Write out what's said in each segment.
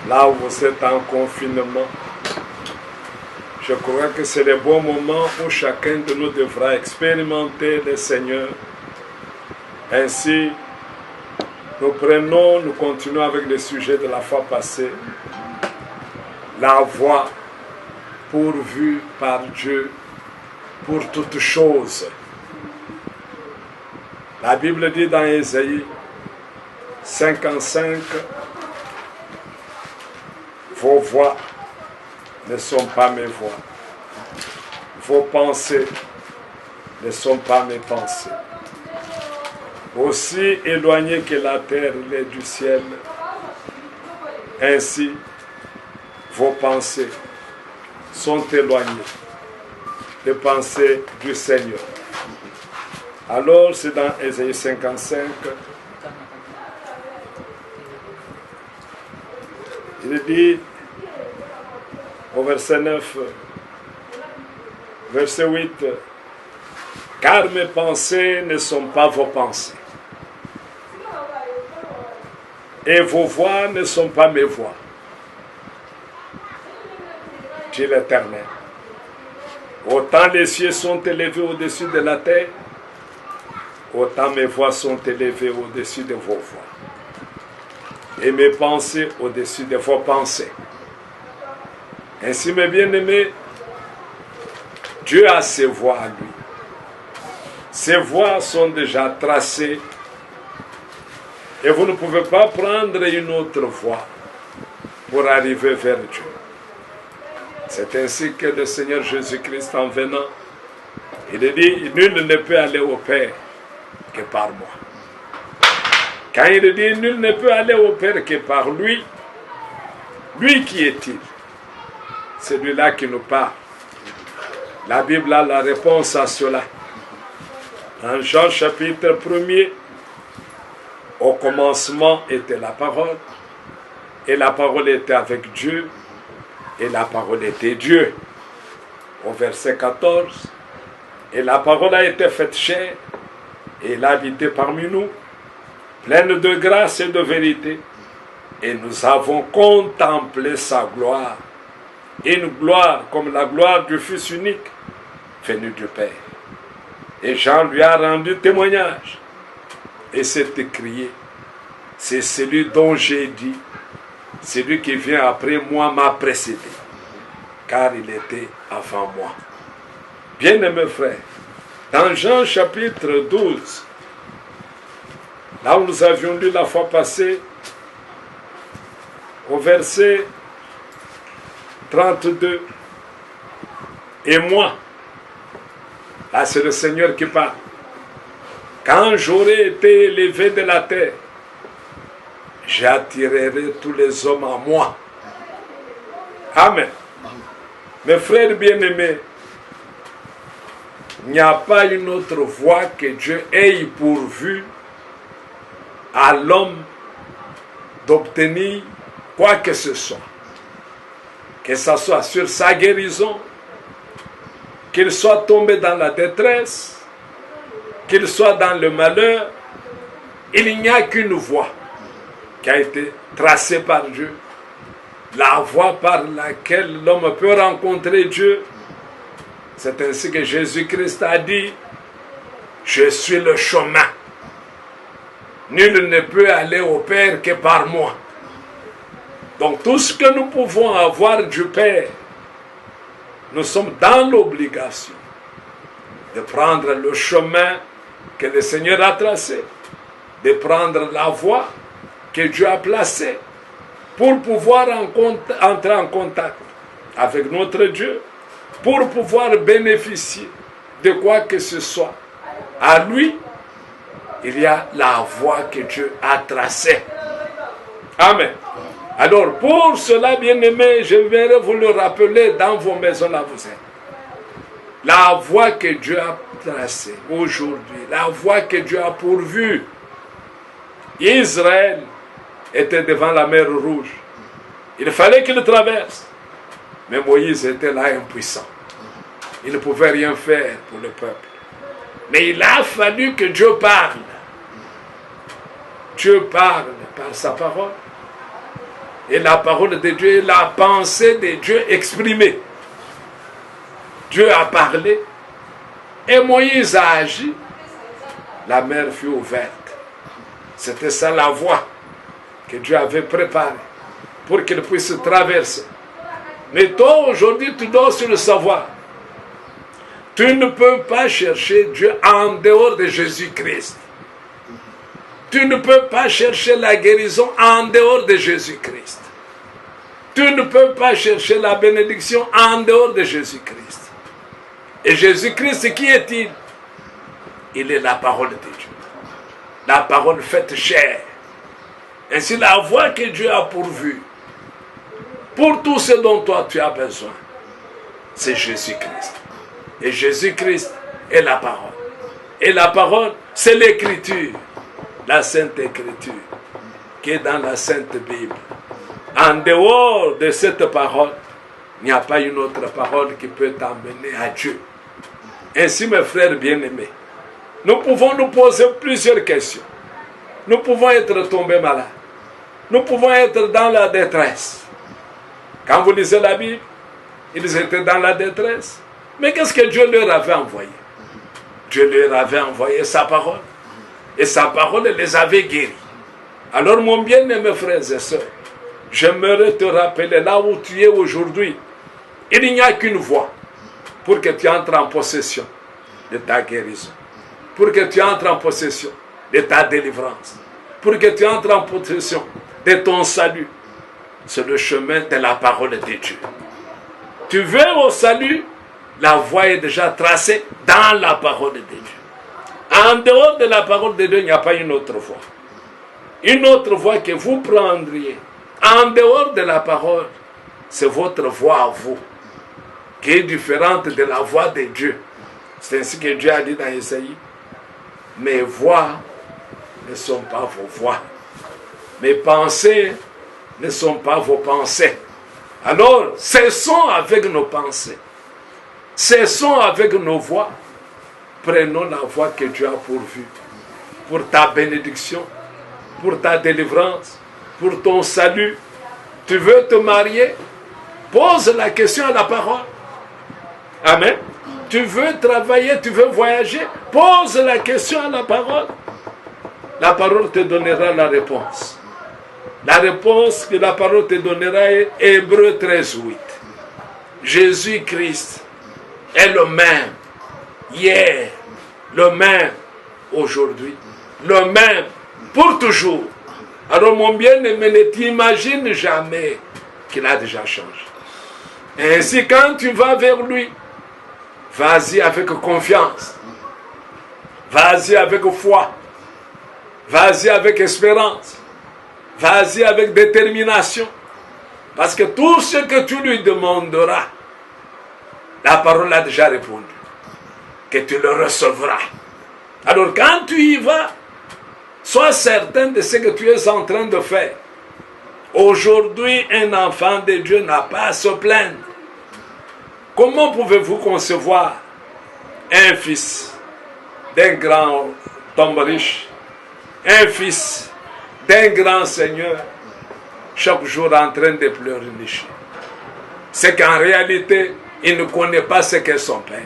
là où vous êtes en confinement. Je crois que c'est le bon moment où chacun de nous devra expérimenter le Seigneur. Ainsi, nous continuons avec le sujet de la fois passée. La voie pourvue par Dieu pour toutes choses. La Bible dit dans Ésaïe 55, vos voix ne sont pas mes voix. Vos pensées ne sont pas mes pensées. Aussi éloigné que la terre est du ciel, ainsi vos pensées sont éloignées des pensées du Seigneur. Alors c'est dans Ésaïe 55, il dit au verset 9, verset 8, « Car mes pensées ne sont pas vos pensées, et vos voix ne sont pas mes voix, dit l'Éternel. Autant les cieux sont élevés au-dessus de la terre, autant mes voix sont élevées au-dessus de vos voix, et mes pensées au-dessus de vos pensées. » Ainsi, mes bien-aimés, Dieu a ses voies à lui. Ses voies sont déjà tracées et vous ne pouvez pas prendre une autre voie pour arriver vers Dieu. C'est ainsi que le Seigneur Jésus-Christ, en venant, il dit, nul ne peut aller au Père que par moi. Quand il dit, nul ne peut aller au Père que par lui, lui qui est-il? Celui-là qui nous parle. La Bible a la réponse à cela. En Jean chapitre 1er, au commencement était la parole, et la parole était avec Dieu, et la parole était Dieu. Au verset 14, et la parole a été faite chair, et elle a habité parmi nous, pleine de grâce et de vérité, et nous avons contemplé sa gloire, une gloire comme la gloire du Fils unique venu du Père. Et Jean lui a rendu témoignage et s'est écrié, c'est celui dont j'ai dit, celui qui vient après moi m'a précédé, car il était avant moi. Bien-aimés frères, dans Jean chapitre 12, là où nous avions lu la fois passée, au verset 32, et moi, là c'est le Seigneur qui parle, quand j'aurai été élevé de la terre, j'attirerai tous les hommes à moi. Amen. Mes frères bien-aimés, il n'y a pas une autre voie que Dieu ait pourvu à l'homme d'obtenir quoi que ce soit. Que ce soit sur sa guérison, qu'il soit tombé dans la détresse, qu'il soit dans le malheur, il n'y a qu'une voie qui a été tracée par Dieu. La voie par laquelle l'homme peut rencontrer Dieu. C'est ainsi que Jésus-Christ a dit, je suis le chemin. Nul ne peut aller au Père que par moi. Donc tout ce que nous pouvons avoir du Père, nous sommes dans l'obligation de prendre le chemin que le Seigneur a tracé, de prendre la voie que Dieu a placée pour pouvoir entrer en contact avec notre Dieu, pour pouvoir bénéficier de quoi que ce soit. À lui, il y a la voie que Dieu a tracée. Amen. Alors, pour cela, bien-aimés, je viendrai vous le rappeler dans vos maisons, là vous êtes. La voie que Dieu a tracée aujourd'hui, la voie que Dieu a pourvue. Israël était devant la mer Rouge. Il fallait qu'il traverse. Mais Moïse était là impuissant. Il ne pouvait rien faire pour le peuple. Mais il a fallu que Dieu parle. Dieu parle par sa parole. Et la parole de Dieu est la pensée de Dieu exprimée. Dieu a parlé et Moïse a agi. La mer fut ouverte. C'était ça la voie que Dieu avait préparée pour qu'il puisse traverser. Mais toi, aujourd'hui, tu dois aussi le savoir. Tu ne peux pas chercher Dieu en dehors de Jésus-Christ. Tu ne peux pas chercher la guérison en dehors de Jésus-Christ. Tu ne peux pas chercher la bénédiction en dehors de Jésus-Christ. Et Jésus-Christ, qui est-il? Il est la parole de Dieu. La parole faite chair. Ainsi, la voie que Dieu a pourvue pour tout ce dont toi tu as besoin, c'est Jésus-Christ. Et Jésus-Christ est la parole. Et la parole, c'est l'écriture. La Sainte Écriture, qui est dans la Sainte Bible. En dehors de cette parole, il n'y a pas une autre parole qui peut t'emmener à Dieu. Ainsi, mes frères bien-aimés, nous pouvons nous poser plusieurs questions. Nous pouvons être tombés malades. Nous pouvons être dans la détresse. Quand vous lisez la Bible, ils étaient dans la détresse. Mais qu'est-ce que Dieu leur avait envoyé? Dieu leur avait envoyé sa parole. Et sa parole les avait guéris. Alors, mon bien-aimé frères et sœurs, j'aimerais te rappeler là où tu es aujourd'hui. Il n'y a qu'une voie pour que tu entres en possession de ta guérison, pour que tu entres en possession de ta délivrance, pour que tu entres en possession de ton salut. C'est le chemin de la parole de Dieu. Tu veux au salut, la voie est déjà tracée dans la parole de Dieu. En dehors de la parole de Dieu, il n'y a pas une autre voie. Une autre voie que vous prendriez, en dehors de la parole, c'est votre voie à vous, qui est différente de la voie de Dieu. C'est ainsi que Dieu a dit dans Isaïe, mes voies ne sont pas vos voies. Mes pensées ne sont pas vos pensées. Alors, cessons avec nos pensées. Cessons avec nos voies. Prenons la voie que Dieu a pourvue pour ta bénédiction, pour ta délivrance, pour ton salut. Tu veux te marier? Pose la question à la parole. Amen. Tu veux travailler, tu veux voyager? Pose la question à la parole. La parole te donnera la réponse. La réponse que la parole te donnera est Hébreux 13:8. Jésus-Christ est le même hier, le même aujourd'hui, le même pour toujours. Alors mon bien-aimé, ne t'imagine jamais qu'il a déjà changé. Et ainsi, quand tu vas vers lui, vas-y avec confiance, vas-y avec foi, vas-y avec espérance, vas-y avec détermination, parce que tout ce que tu lui demanderas, la parole a déjà répondu, que tu le recevras. Alors quand tu y vas, sois certain de ce que tu es en train de faire. Aujourd'hui, un enfant de Dieu n'a pas à se plaindre. Comment pouvez-vous concevoir un fils d'un grand homme riche, un fils d'un grand seigneur, chaque jour en train de pleurnicher? C'est qu'en réalité, il ne connaît pas ce qu'est son père.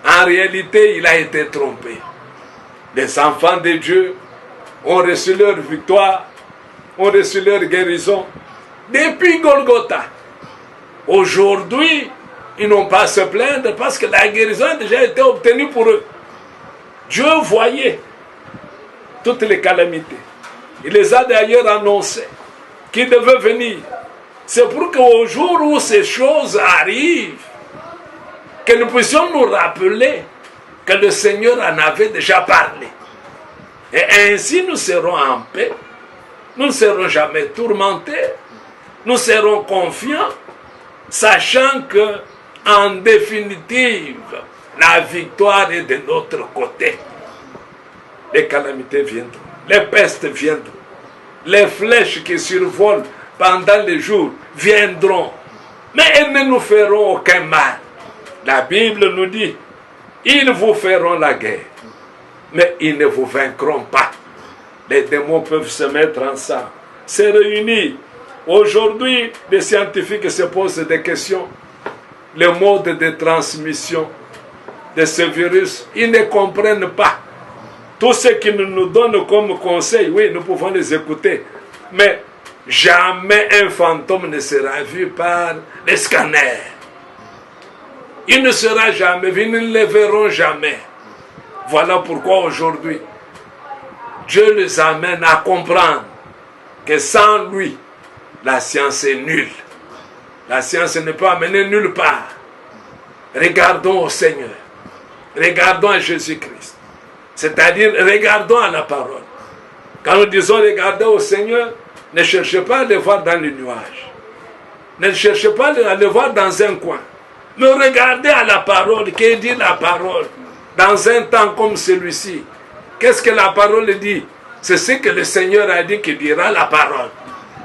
En réalité, il a été trompé. Les enfants de Dieu ont reçu leur victoire, ont reçu leur guérison depuis Golgotha. Aujourd'hui, ils n'ont pas à se plaindre parce que la guérison a déjà été obtenue pour eux. Dieu voyait toutes les calamités. Il les a d'ailleurs annoncées qui devaient venir. C'est pour qu'au jour où ces choses arrivent, que nous puissions nous rappeler que le Seigneur en avait déjà parlé. Et ainsi nous serons en paix, nous ne serons jamais tourmentés, nous serons confiants, sachant que, en définitive, la victoire est de notre côté. Les calamités viendront, les pestes viendront, les flèches qui survolent pendant les jours viendront, mais elles ne nous feront aucun mal. La Bible nous dit, ils vous feront la guerre, mais ils ne vous vaincront pas. Les démons peuvent se mettre ensemble, se réunir Aujourd'hui, les scientifiques se posent des questions. Le mode de transmission de ce virus, ils ne comprennent pas. Tout ce qu'ils nous donnent comme conseil, oui, nous pouvons les écouter. Mais jamais un fantôme ne sera vu par les scanners. Il ne sera jamais vu, ils ne le verront jamais. Voilà pourquoi aujourd'hui, Dieu les amène à comprendre que sans lui, la science est nulle. La science ne peut amener nulle part. Regardons au Seigneur. Regardons à Jésus-Christ. C'est-à-dire, regardons à la parole. Quand nous disons regardez au Seigneur, ne cherchez pas à le voir dans les nuages. Ne cherchez pas à le voir dans un coin. Mais regardez à la parole. Qu'est-ce que dit la parole? Dans un temps comme celui-ci, qu'est-ce que la parole dit? C'est ce que le Seigneur a dit qu'il dira la parole.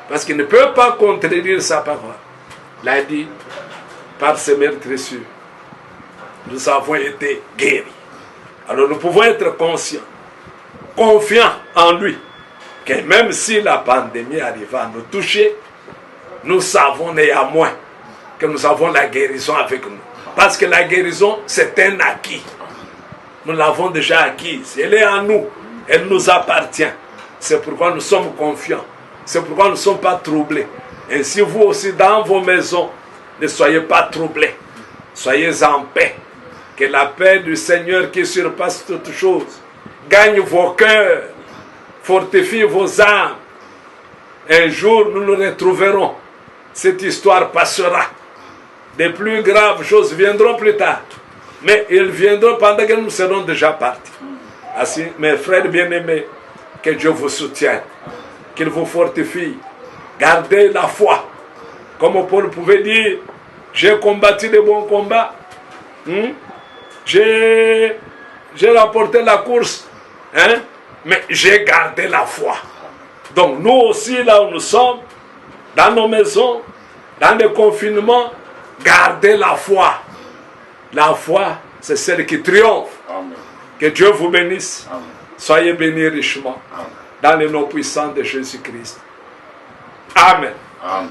Parce qu'il ne peut pas contredire sa parole. Il a dit, par ses meurtrissures, nous avons été guéris. Alors nous pouvons être conscients, confiants en lui, que même si la pandémie arrive à nous toucher, nous savons néanmoins que nous avons la guérison avec nous. Parce que la guérison, c'est un acquis. Nous l'avons déjà acquise. Elle est en nous. Elle nous appartient. C'est pourquoi nous sommes confiants. C'est pourquoi nous ne sommes pas troublés. Ainsi vous aussi dans vos maisons, ne soyez pas troublés. Soyez en paix. Que la paix du Seigneur qui surpasse toutes choses gagne vos cœurs, fortifie vos âmes. Un jour nous nous retrouverons. Cette histoire passera. De plus graves choses viendront plus tard. Mais ils viendront pendant que nous serons déjà partis. Ainsi, mes frères bien-aimés, que Dieu vous soutienne, qu'il vous fortifie. Gardez la foi. Comme Paul pouvait dire, j'ai combattu le bon combat. J'ai remporté la course. Mais j'ai gardé la foi. Donc nous aussi, là où nous sommes, dans nos maisons, dans le confinement, gardez la foi. La foi, c'est celle qui triomphe. Amen. Que Dieu vous bénisse. Amen. Soyez bénis richement. Amen. Dans le nom puissant de Jésus-Christ. Amen. Amen.